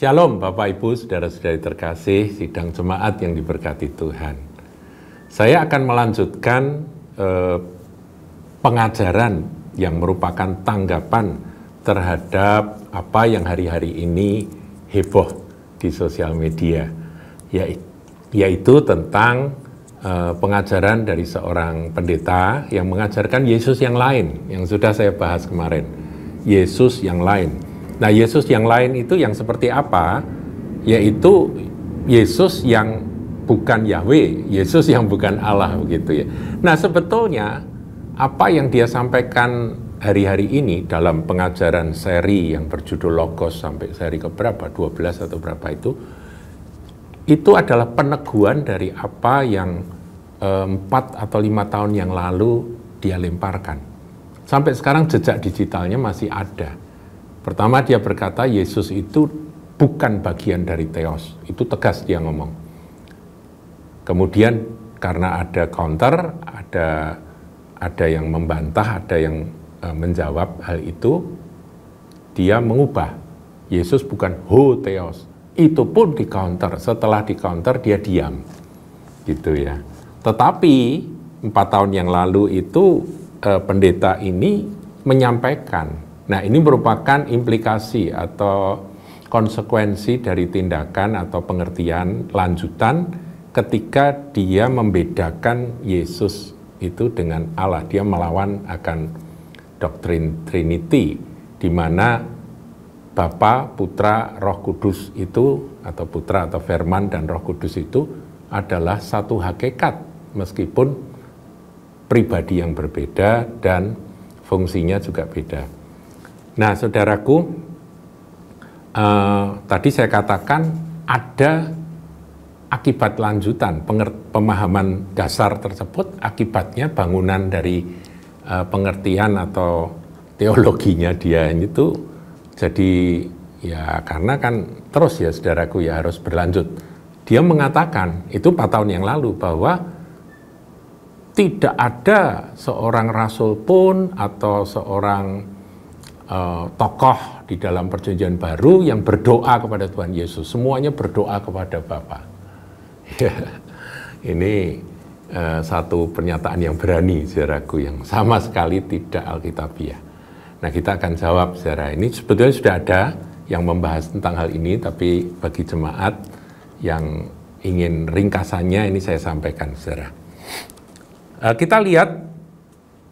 Shalom Bapak Ibu, Saudara-saudari terkasih, sidang jemaat yang diberkati Tuhan. Saya akan melanjutkan pengajaran yang merupakan tanggapan terhadap apa yang hari-hari ini heboh di sosial media, yaitu tentang pengajaran dari seorang pendeta yang mengajarkan Yesus yang lain, yang sudah saya bahas kemarin, Yesus yang lain. Nah, Yesus yang lain itu yang seperti apa? Yaitu Yesus yang bukan Yahweh, Yesus yang bukan Allah, begitu ya. Nah, sebetulnya apa yang dia sampaikan hari-hari ini dalam pengajaran seri yang berjudul Logos sampai seri keberapa, 12 atau berapa itu adalah peneguhan dari apa yang 4 atau 5 tahun yang lalu dia lemparkan. Sampai sekarang jejak digitalnya masih ada. Pertama dia berkata Yesus itu bukan bagian dari Theos, itu tegas dia ngomong. Kemudian karena ada counter, ada yang membantah, ada yang menjawab hal itu, dia mengubah. Yesus bukan ho Theos, itu pun di counter. Setelah di counter dia diam, gitu ya. Tetapi 4 tahun yang lalu itu pendeta ini menyampaikan. Nah, ini merupakan implikasi atau konsekuensi dari tindakan atau pengertian lanjutan ketika dia membedakan Yesus itu dengan Allah. Dia melawan akan doktrin Trinity, di mana Bapa, Putra, Roh Kudus itu, atau Putra atau Firman dan Roh Kudus itu adalah satu hakikat, meskipun pribadi yang berbeda dan fungsinya juga beda. Nah, saudaraku, tadi saya katakan ada akibat lanjutan, pemahaman dasar tersebut, akibatnya bangunan dari pengertian atau teologinya dia itu jadi, ya karena kan terus ya saudaraku ya harus berlanjut. Dia mengatakan, itu 4 tahun yang lalu, bahwa tidak ada seorang rasul pun atau seorang tokoh di dalam perjanjian baru yang berdoa kepada Tuhan Yesus. Semuanya berdoa kepada Bapa. Ini satu pernyataan yang berani, saudaraku, yang sama sekali tidak alkitabiah. Nah, kita akan jawab, saudara. Ini sebetulnya sudah ada yang membahas tentang hal ini, tapi bagi jemaat yang ingin ringkasannya, ini saya sampaikan, saudara. Kita lihat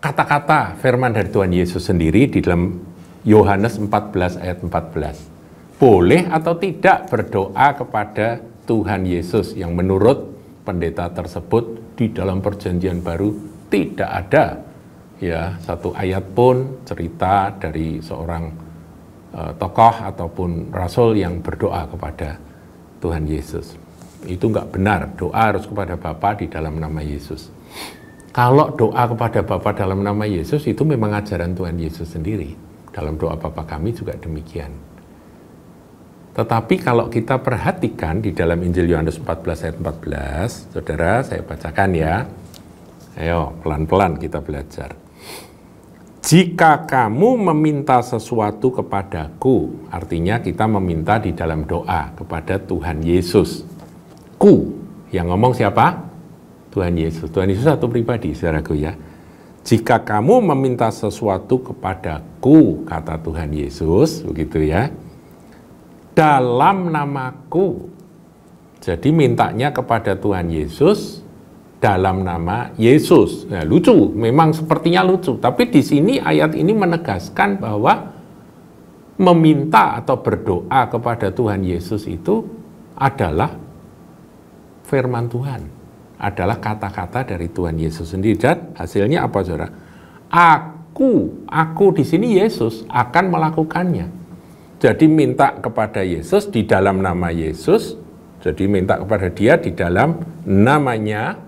kata-kata firman dari Tuhan Yesus sendiri di dalam Yohanes 14 ayat 14. Boleh atau tidak berdoa kepada Tuhan Yesus yang menurut pendeta tersebut di dalam perjanjian baru tidak ada ya satu ayat pun cerita dari seorang tokoh ataupun rasul yang berdoa kepada Tuhan Yesus. Itu enggak benar, doa harus kepada Bapa di dalam nama Yesus. Kalau doa kepada Bapa dalam nama Yesus itu memang ajaran Tuhan Yesus sendiri. Dalam doa Bapa kami juga demikian. Tetapi kalau kita perhatikan di dalam Injil Yohanes 14 ayat 14, saudara, saya bacakan ya. Ayo, pelan-pelan kita belajar. Jika kamu meminta sesuatu kepadaku, artinya kita meminta di dalam doa kepada Tuhan Yesus. Yang ngomong siapa? Tuhan Yesus. Tuhan Yesus satu pribadi, saudaraku ya. Jika kamu meminta sesuatu kepadaku, kata Tuhan Yesus, begitu ya, dalam namaku. Jadi mintanya kepada Tuhan Yesus dalam nama Yesus. Nah, lucu, memang sepertinya lucu. Tapi di sini ayat ini menegaskan bahwa meminta atau berdoa kepada Tuhan Yesus itu adalah firman Tuhan. Adalah kata-kata dari Tuhan Yesus sendiri. Dan hasilnya apa, saudara? Aku di sini Yesus akan melakukannya. Jadi minta kepada Yesus di dalam nama Yesus, jadi minta kepada dia di dalam namanya,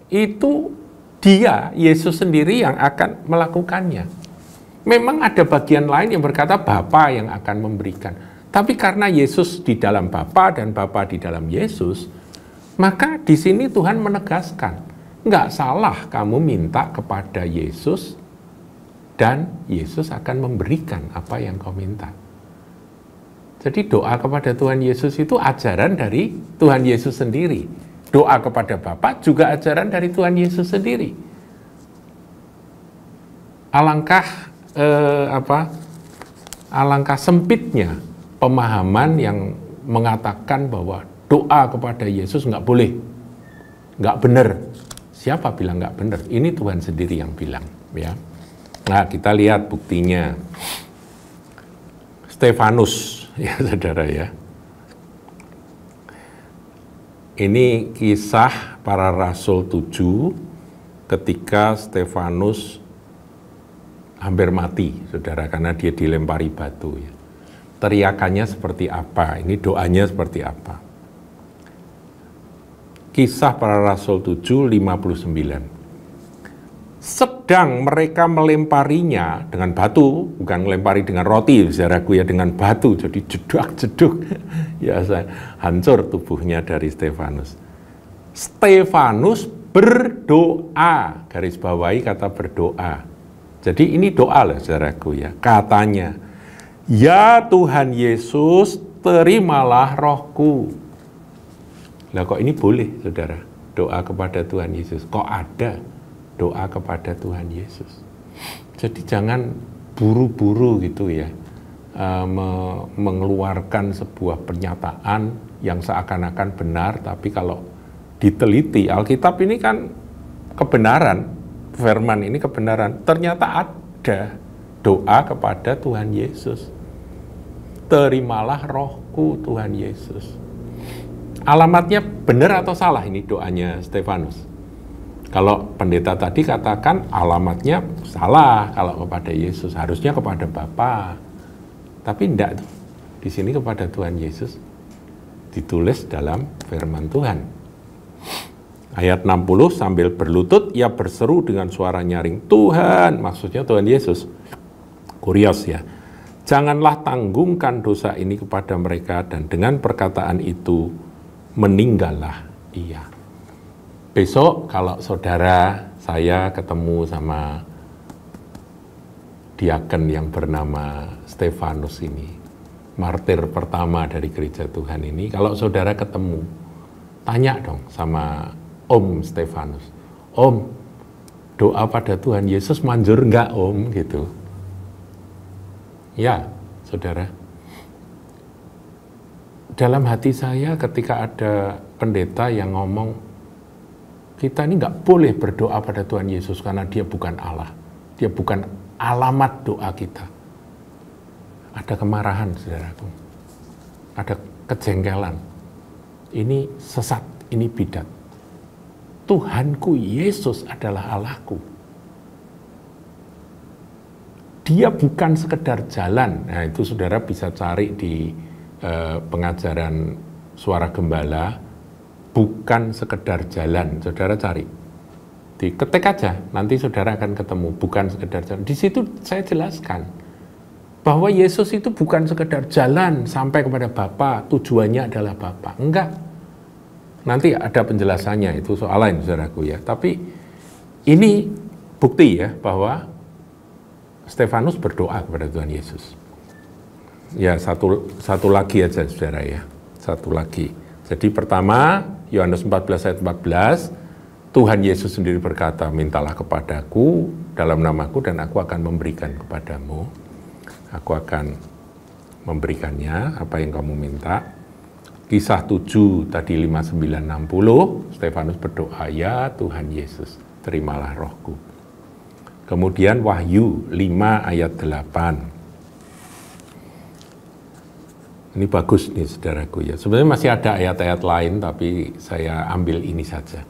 itu dia, Yesus sendiri yang akan melakukannya. Memang ada bagian lain yang berkata Bapa yang akan memberikan. Tapi karena Yesus di dalam Bapa dan Bapa di dalam Yesus, maka di sini Tuhan menegaskan, nggak salah kamu minta kepada Yesus dan Yesus akan memberikan apa yang kau minta. Jadi doa kepada Tuhan Yesus itu ajaran dari Tuhan Yesus sendiri. Doa kepada Bapa juga ajaran dari Tuhan Yesus sendiri. Alangkah sempitnya pemahaman yang mengatakan bahwa doa kepada Yesus nggak boleh, nggak benar. Siapa bilang nggak benar? Ini Tuhan sendiri yang bilang, ya. Nah, kita lihat buktinya. Stefanus, ya saudara ya. Ini kisah para rasul 7 ketika Stefanus hampir mati, saudara, karena dia dilempari batu. Ya. Teriakannya seperti apa? Ini doanya seperti apa? Kisah para rasul 7:59. Sedang mereka melemparinya dengan batu, bukan melempari dengan roti, saudaraku ya, dengan batu, jadi jeduk-jeduk, ya hancur tubuhnya dari Stefanus. Stefanus berdoa, garis bawahi kata berdoa. Jadi ini doa loh, saudaraku ya, katanya, ya Tuhan Yesus, terimalah rohku. Lah kok ini boleh, saudara, doa kepada Tuhan Yesus? Kok ada doa kepada Tuhan Yesus? Jadi jangan buru-buru gitu ya, mengeluarkan sebuah pernyataan yang seakan-akan benar, tapi kalau diteliti, Alkitab ini kan kebenaran, firman ini kebenaran, ternyata ada doa kepada Tuhan Yesus. Terimalah rohku Tuhan Yesus. Alamatnya benar atau salah ini doanya Stefanus? Kalau pendeta tadi katakan alamatnya salah kalau kepada Yesus, harusnya kepada Bapa. Tapi enggak tuh. Di sini kepada Tuhan Yesus ditulis dalam firman Tuhan. Ayat 60, sambil berlutut ia berseru dengan suara nyaring, Tuhan, maksudnya Tuhan Yesus. Kurios ya. Janganlah tanggungkan dosa ini kepada mereka, dan dengan perkataan itu meninggallah ia. Besok kalau saudara saya ketemu sama diaken yang bernama Stefanus ini, martir pertama dari gereja Tuhan ini, kalau saudara ketemu, tanya dong sama Om Stefanus, Om, doa pada Tuhan Yesus manjur enggak Om? Gitu. Ya, saudara. Dalam hati saya ketika ada pendeta yang ngomong, kita ini nggak boleh berdoa pada Tuhan Yesus karena dia bukan Allah. Dia bukan alamat doa kita. Ada kemarahan, saudaraku. Ada kejengkelan. Ini sesat, ini bidat. Tuhanku Yesus adalah Allahku. Dia bukan sekedar jalan. Nah, itu saudara bisa cari di pengajaran Suara Gembala. Bukan sekedar jalan, saudara cari. Diketik aja, nanti saudara akan ketemu, bukan sekedar jalan. Di situ saya jelaskan bahwa Yesus itu bukan sekedar jalan sampai kepada Bapa, tujuannya adalah Bapa. Enggak. Nanti ada penjelasannya, itu soal lain, saudaraku ya. Tapi ini bukti ya bahwa Stefanus berdoa kepada Tuhan Yesus. Ya, satu lagi aja, saudara ya. Satu lagi. Jadi pertama, Yohanes 14 ayat 14, Tuhan Yesus sendiri berkata, mintalah kepadaku dalam namaku dan aku akan memberikan kepadamu. Aku akan memberikannya apa yang kamu minta. Kisah 7 tadi 59-60, Stefanus berdoa, ya Tuhan Yesus, terimalah rohku. Kemudian Wahyu 5 ayat 8. Ini bagus nih saudaraku ya. Sebenarnya masih ada ayat-ayat lain, tapi saya ambil ini saja.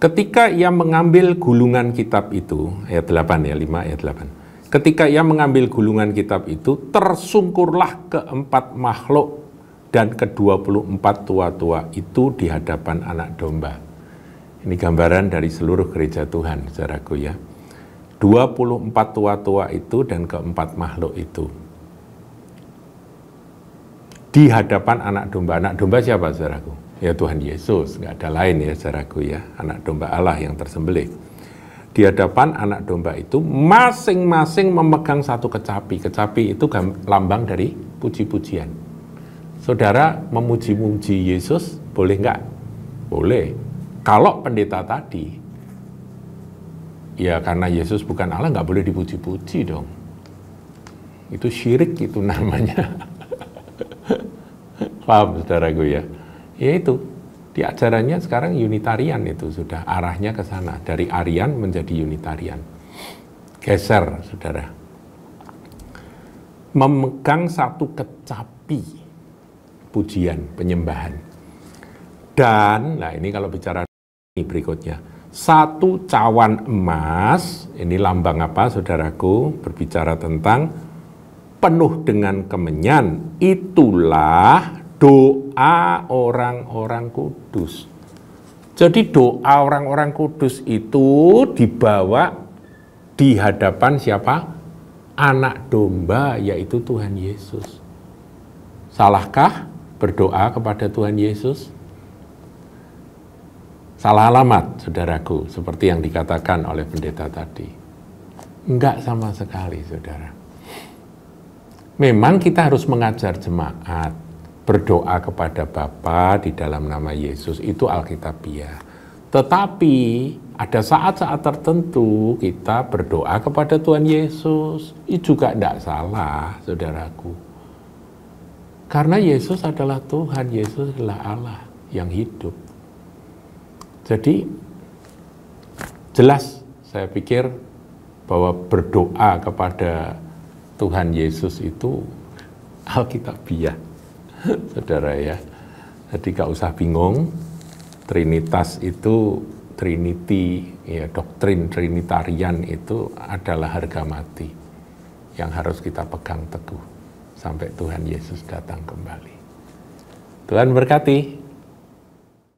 Ketika ia mengambil gulungan kitab itu, ayat 8 ya, 5 ayat 8. Ketika ia mengambil gulungan kitab itu, tersungkurlah keempat makhluk dan ke-24 tua-tua itu di hadapan anak domba. Ini gambaran dari seluruh gereja Tuhan, saudaraku ya. 24 tua-tua itu dan keempat makhluk itu di hadapan anak domba. Anak domba siapa, saudaraku? Ya Tuhan Yesus, nggak ada lain ya, saudaraku ya. Anak domba Allah yang tersembelih. Di di hadapan anak domba itu masing-masing memegang satu kecapi. Kecapi itu lambang dari puji-pujian. Saudara memuji-muji Yesus boleh nggak? Boleh. Kalau pendeta tadi, ya karena Yesus bukan Allah nggak boleh dipuji-puji dong. Itu syirik itu namanya. Paham saudaraku ya? Ya itu, di ajarannya sekarang Unitarian itu sudah arahnya ke sana. Dari Arian menjadi Unitarian. Geser saudara. Memegang satu kecapi. Pujian, penyembahan. Dan, nah ini kalau bicara ini berikutnya, satu cawan emas, ini lambang apa saudaraku, berbicara tentang penuh dengan kemenyan, itulah doa orang-orang kudus. Jadi doa orang-orang kudus itu dibawa di hadapan siapa? Anak domba, yaitu Tuhan Yesus. Salahkah berdoa kepada Tuhan Yesus? Salah alamat, saudaraku, seperti yang dikatakan oleh pendeta tadi. Enggak sama sekali, saudara. Memang kita harus mengajar jemaat berdoa kepada Bapa di dalam nama Yesus, itu Alkitabiah. Tetapi ada saat-saat tertentu kita berdoa kepada Tuhan Yesus, itu juga enggak salah, saudaraku. Karena Yesus adalah Tuhan, Yesus adalah Allah yang hidup. Jadi jelas saya pikir bahwa berdoa kepada Tuhan Yesus itu Alkitabiah, saudara ya. Jadi gak usah bingung, Trinitas itu, Trinity, ya, doktrin Trinitarian itu adalah harga mati yang harus kita pegang teguh sampai Tuhan Yesus datang kembali. Tuhan berkati.